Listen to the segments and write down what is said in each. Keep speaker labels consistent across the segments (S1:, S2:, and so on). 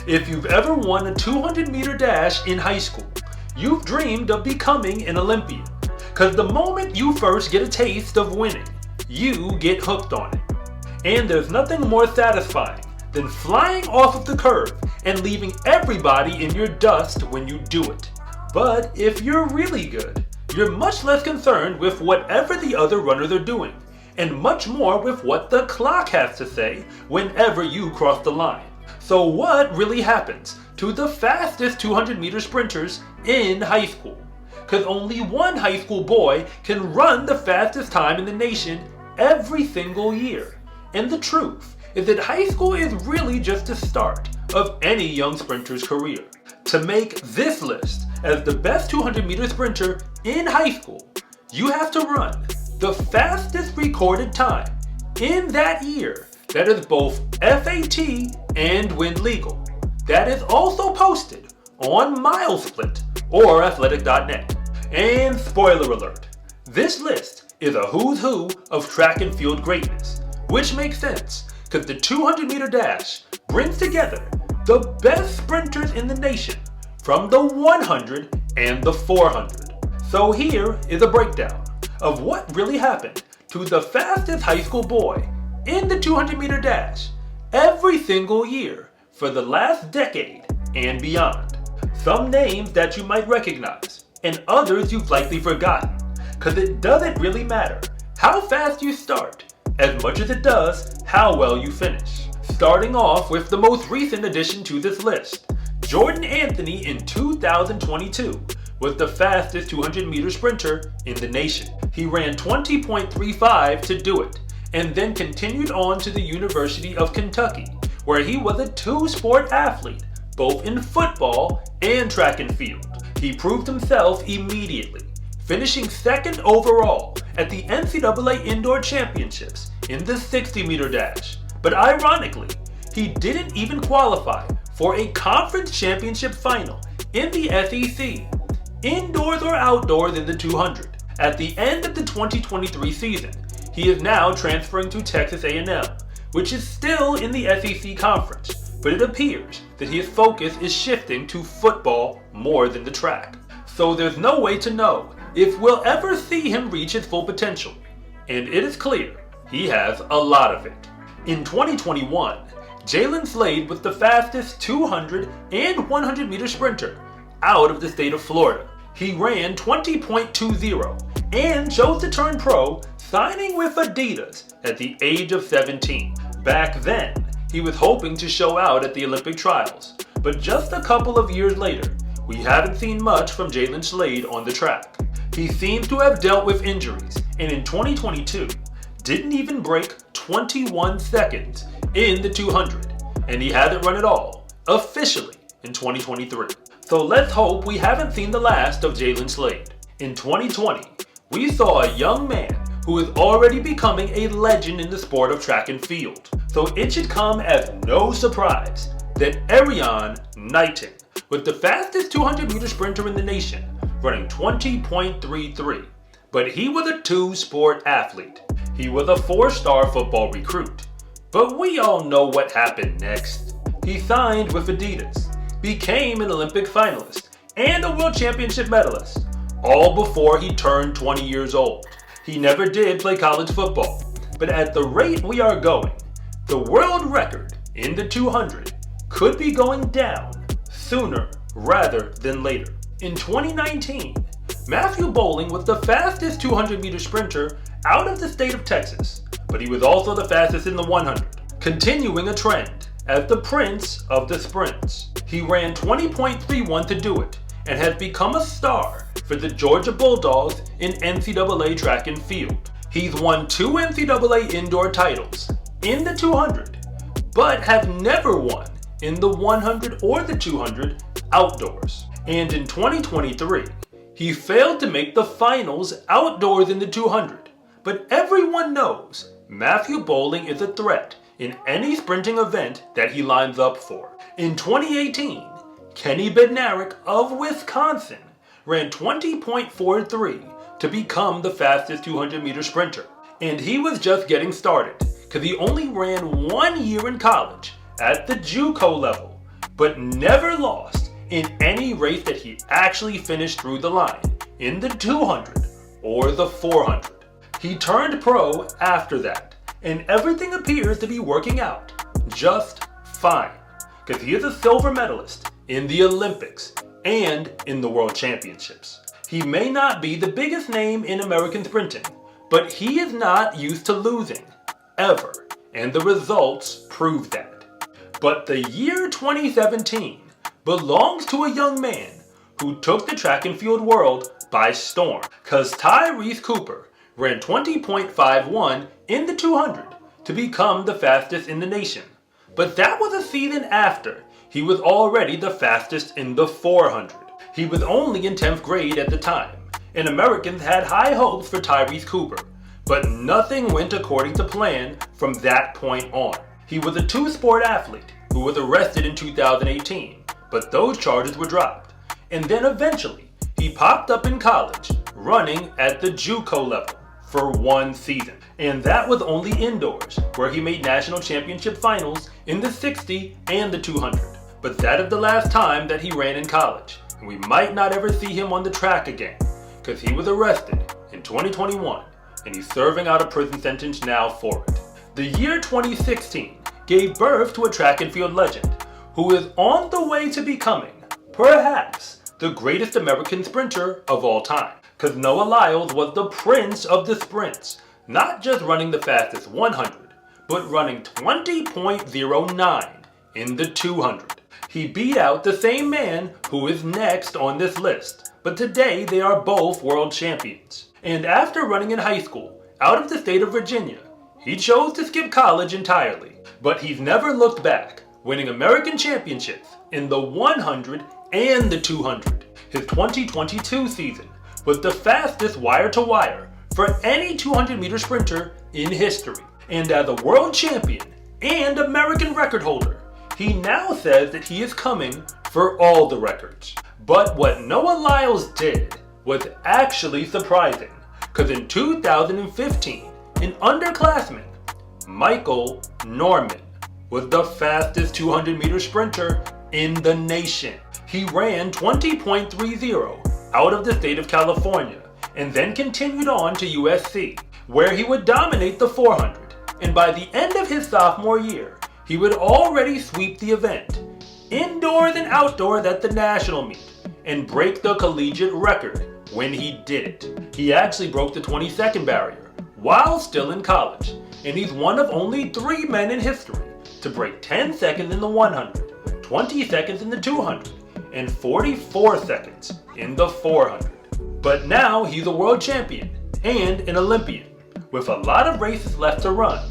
S1: If you've ever won a 200-meter dash in high school, you've dreamed of becoming an Olympian. Cause the moment you first get a taste of winning, you get hooked on it. And there's nothing more satisfying than flying off of the curve and leaving everybody in your dust when you do it. But if you're really good, you're much less concerned with whatever the other runners are doing, and much more with what the clock has to say whenever you cross the line. So what really happens to the fastest 200-meter sprinters in high school? Because only one high school boy can run the fastest time in the nation every single year. And the truth is that high school is really just the start of any young sprinter's career. To make this list as the best 200-meter sprinter in high school, you have to run the fastest recorded time in that year that is both FAT and wind legal. That is also posted on MileSplit or athletic.net. And spoiler alert, this list is a who's who of track and field greatness, which makes sense because the 200-meter dash brings together the best sprinters in the nation from the 100 and the 400. So here is a breakdown of what really happened to the fastest high school boy in the 200-meter dash every single year for the last decade and beyond. Some names that you might recognize and others you've likely forgotten, because it doesn't really matter how fast you start as much as it does how well you finish. Starting off with the most recent addition to this list, Jordan Anthony in 2022 was the fastest 200-meter sprinter in the nation. He ran 20.35 to do it, and then continued on to the University of Kentucky, where he was a two-sport athlete, both in football and track and field. He proved himself immediately, finishing second overall at the NCAA Indoor Championships in the 60-meter dash. But ironically, he didn't even qualify for a conference championship final in the SEC, indoors or outdoors in the 200. At the end of the 2023 season, he is now transferring to Texas A&M, which is still in the SEC conference, but it appears that his focus is shifting to football more than the track. So there's no way to know if we'll ever see him reach his full potential, and it is clear he has a lot of it. In 2021, Jaylen Slade was the fastest 200 and 100-meter sprinter out of the state of Florida. He ran 20.20 and chose to turn pro, signing with Adidas at the age of 17. Back then, he was hoping to show out at the Olympic trials, but just a couple of years later, we haven't seen much from Jaylen Slade on the track. He seems to have dealt with injuries, and in 2022, didn't even break 21 seconds in the 200, and he hasn't run at all, officially, in 2023. So let's hope we haven't seen the last of Jaylen Slade. In 2020, we saw a young man who is already becoming a legend in the sport of track and field. So it should come as no surprise that Erriyon Knighton was the fastest 200-meter sprinter in the nation, running 20.33. But he was a two-sport athlete. He was a four-star football recruit. But we all know what happened next. He signed with Adidas, became an Olympic finalist, and a World Championship medalist, all before he turned 20 years old. He never did play college football, but at the rate we are going, the world record in the 200 could be going down sooner rather than later. In 2019, Matthew Boling was the fastest 200-meter sprinter out of the state of Texas, but he was also the fastest in the 100, continuing a trend as the prince of the sprints. He ran 20.31 to do it, and has become a star for the Georgia Bulldogs in NCAA track and field. He's won 2 NCAA indoor titles in the 200, but have never won in the 100 or the 200 outdoors. And in 2023, he failed to make the finals outdoors in the 200. But everyone knows Matthew Boling is a threat in any sprinting event that he lines up for. In 2018, Kenny Bednarek of Wisconsin ran 20.43 to become the fastest 200-meter sprinter. And he was just getting started, because he only ran 1 year in college at the JUCO level but never lost in any race that he actually finished through the line, in the 200 or the 400. He turned pro after that, and everything appears to be working out just fine, because he is a silver medalist in the Olympics and in the World Championships. He may not be the biggest name in American sprinting, but he is not used to losing, ever, and the results prove that. But the year 2017 belongs to a young man who took the track and field world by storm, because Tyrese Cooper ran 20.51 in the 200 to become the fastest in the nation. But that was a season after he was already the fastest in the 400. He was only in 10th grade at the time, and Americans had high hopes for Tyrese Cooper, but nothing went according to plan from that point on. He was a two-sport athlete who was arrested in 2018, but those charges were dropped. And then eventually, he popped up in college, running at the JUCO level for one season. And that was only indoors, where he made national championship finals in the 60 and the 200. But that is the last time that he ran in college, and we might not ever see him on the track again, because he was arrested in 2021, and he's serving out a prison sentence now for it. The year 2016 gave birth to a track and field legend, who is on the way to becoming, perhaps, the greatest American sprinter of all time. Because Noah Lyles was the prince of the sprints, not just running the fastest 100, but running 20.09 in the 200. He beat out the same man who is next on this list, but today they are both world champions. And after running in high school, out of the state of Virginia, he chose to skip college entirely. But he's never looked back, winning American championships in the 100 and the 200. His 2022 season was the fastest wire-to-wire for any 200-meter sprinter in history. And as a world champion and American record holder, he now says that he is coming for all the records. But what Noah Lyles did was actually surprising, because in 2015, an underclassman, Michael Norman, was the fastest 200-meter sprinter in the nation. He ran 20.30 out of the state of California, and then continued on to USC, where he would dominate the 400. And by the end of his sophomore year, he would already sweep the event, indoors and outdoors at the national meet, and break the collegiate record when he did it. He actually broke the 20-second barrier while still in college, and he's one of only 3 men in history to break 10 seconds in the 100, 20 seconds in the 200, and 44 seconds in the 400. But now he's a world champion and an Olympian, with a lot of races left to run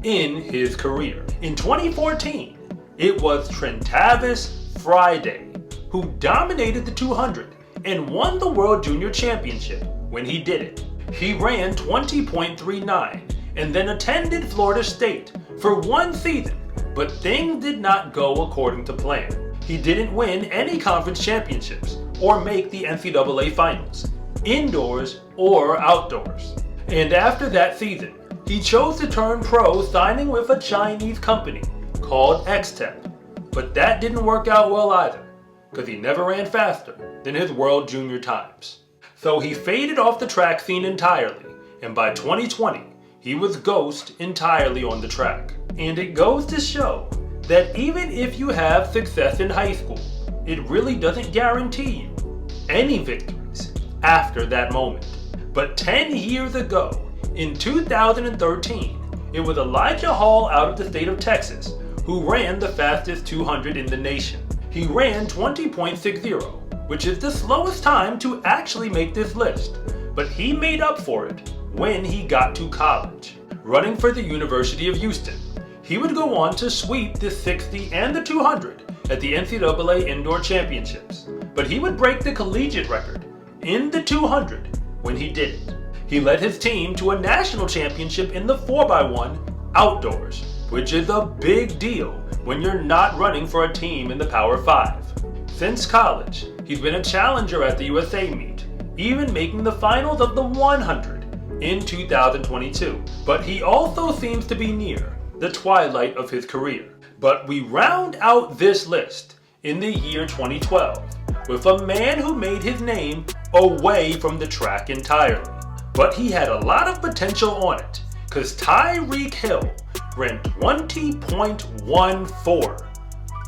S1: in his career. In 2014, it was Trentavis Friday who dominated the 200 and won the World Junior Championship when he did it. He ran 20.39 and then attended Florida State for one season, but things did not go according to plan. He didn't win any conference championships or make the NCAA finals, indoors or outdoors. And after that season, he chose to turn pro, signing with a Chinese company called X-Tep. But that didn't work out well either, because he never ran faster than his world junior times. So he faded off the track scene entirely, and by 2020, he was ghost entirely on the track. And it goes to show that even if you have success in high school, it really doesn't guarantee you any victories after that moment. But 10 years ago, in 2013, it was Elijah Hall out of the state of Texas who ran the fastest 200 in the nation. He ran 20.60, which is the slowest time to actually make this list, but he made up for it when he got to college. Running for the University of Houston, he would go on to sweep the 60 and the 200 at the NCAA Indoor Championships, but he would break the collegiate record in the 200 when he did it. He led his team to a national championship in the 4x1 outdoors, which is a big deal when you're not running for a team in the Power 5. Since college, he's been a challenger at the USA meet, even making the finals of the 100 in 2022. But he also seems to be near the twilight of his career. But we round out this list in the year 2012 with a man who made his name away from the track entirely. But he had a lot of potential on it, because Tyreek Hill ran 20.14,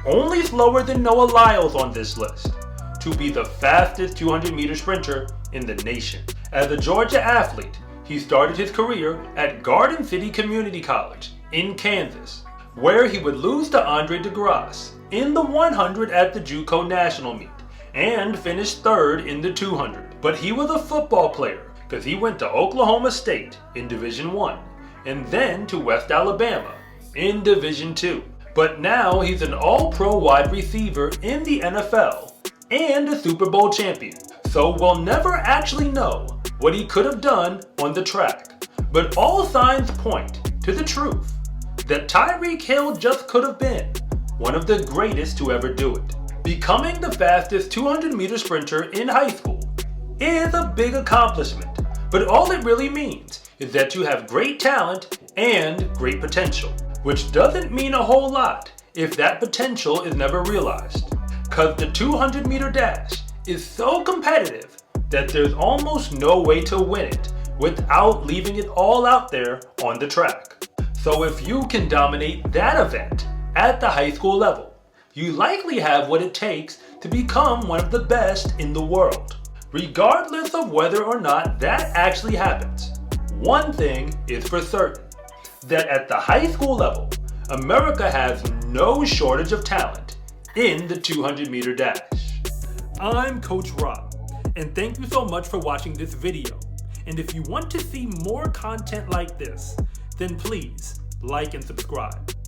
S1: only slower than Noah Lyles on this list, to be the fastest 200-meter sprinter in the nation. As a Georgia athlete, he started his career at Garden City Community College in Kansas, where he would lose to Andre DeGrasse in the 100 at the JUCO National Meet and finished third in the 200. But he was a football player because he went to Oklahoma State in Division I and then to West Alabama in Division II. But now he's an all-pro wide receiver in the NFL and a Super Bowl champion. So we'll never actually know what he could have done on the track. But all signs point to the truth that Tyreek Hill just could have been one of the greatest to ever do it. Becoming the fastest 200-meter sprinter in high school is a big accomplishment, but all it really means is that you have great talent and great potential, which doesn't mean a whole lot if that potential is never realized, because the 200-meter dash is so competitive that there's almost no way to win it without leaving it all out there on the track. So if you can dominate that event at the high school level, you likely have what it takes to become one of the best in the world. Regardless of whether or not that actually happens, one thing is for certain, that at the high school level, America has no shortage of talent in the 200-meter dash. I'm Coach Rob, and thank you so much for watching this video. And if you want to see more content like this, then please like and subscribe.